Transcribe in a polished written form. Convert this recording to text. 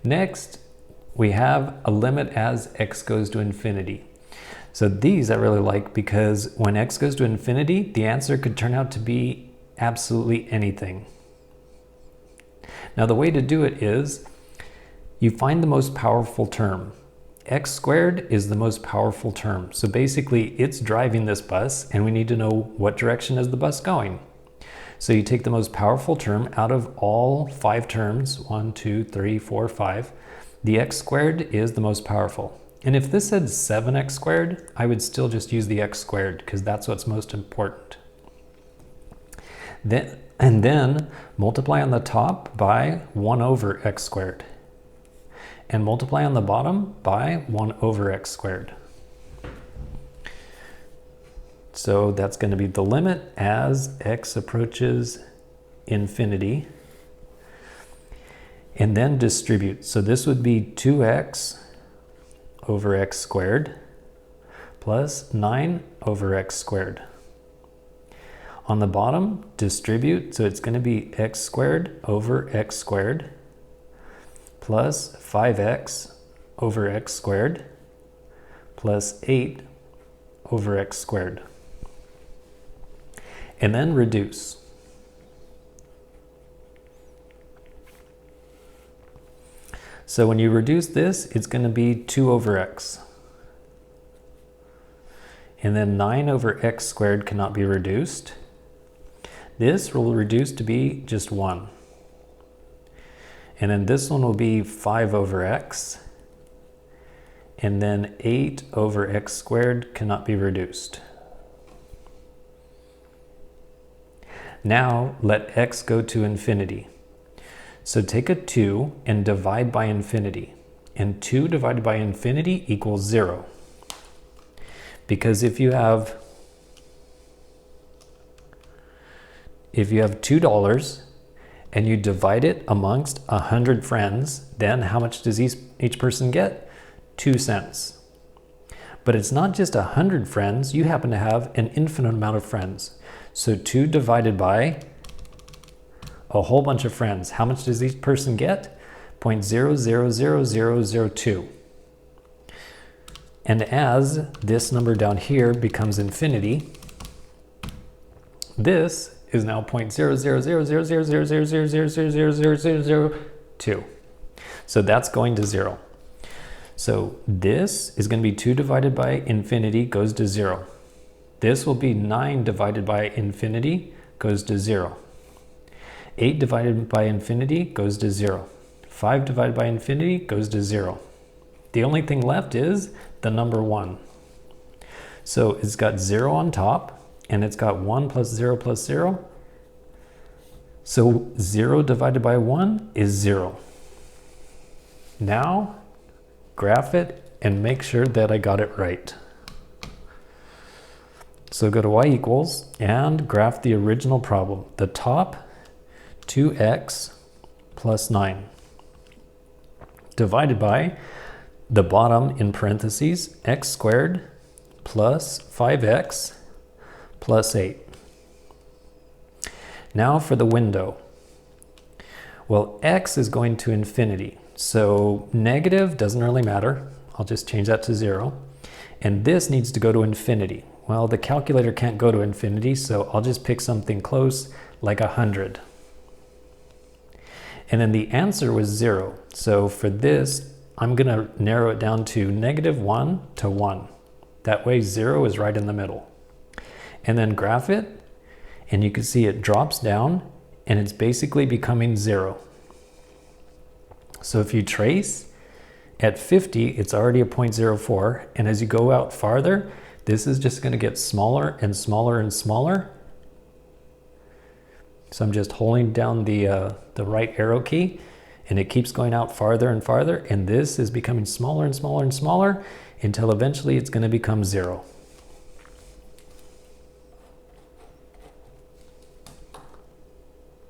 Next, we have a limit as x goes to infinity. So these I really like because when x goes to infinity, the answer could turn out to be absolutely anything. Now the way to do it is you find the most powerful term. X squared is the most powerful term. So basically it's driving this bus and we need to know what direction is the bus going. So you take the most powerful term out of all 5 terms, 1, 2, 3, 4, 5. The x squared is the most powerful. And if this said 7x squared, I would still just use the x squared because that's what's most important. Then multiply on the top by 1 over x squared. And multiply on the bottom by 1 over x squared. So that's going to be the limit as x approaches infinity. And then distribute. So this would be 2x over x squared plus 9 over x squared. On the bottom, distribute. So it's going to be x squared over x squared plus 5x over x squared plus 8 over x squared. And then reduce. So when you reduce this, it's going to be 2 over x. And then 9 over x squared cannot be reduced. This will reduce to be just 1. And then this one will be 5 over x. And then 8 over x squared cannot be reduced. Now let x go to infinity. So take a 2 and divide by infinity. And 2 divided by infinity equals 0. Because if you have $2 and you divide it amongst 100 friends, then how much does each person get? 2 cents. But it's not just 100 friends, you happen to have an infinite amount of friends. So 2 divided by a whole bunch of friends. How much does each person get? 0.000002. And as this number down here becomes infinity, this is now 0.000000000002. So that's going to 0. So this is going to be 2 divided by infinity goes to 0. This will be 9 divided by infinity goes to 0. 8 divided by infinity goes to 0. 5 divided by infinity goes to 0. The only thing left is the number 1. So it's got 0 on top, and it's got 1 plus 0 plus 0. So 0 divided by 1 is 0. Now, graph it and make sure that I got it right. So go to y equals and graph the original problem. The top, 2x plus 9 divided by the bottom in parentheses x squared plus 5x plus 8. Now for the window. Well, x is going to infinity, so negative doesn't really matter. I'll just change that to 0. And this needs to go to infinity. Well, the calculator can't go to infinity, so I'll just pick something close like 100. And then the answer was 0. So for this, I'm going to narrow it down to -1 to 1. That way 0 is right in the middle. And then graph it, and you can see it drops down, and it's basically becoming 0. So if you trace, at 50, it's already a 0.04, and as you go out farther, this is just going to get smaller and smaller and smaller. So I'm just holding down the right arrow key, and it keeps going out farther and farther, and this is becoming smaller and smaller and smaller until eventually it's going to become 0.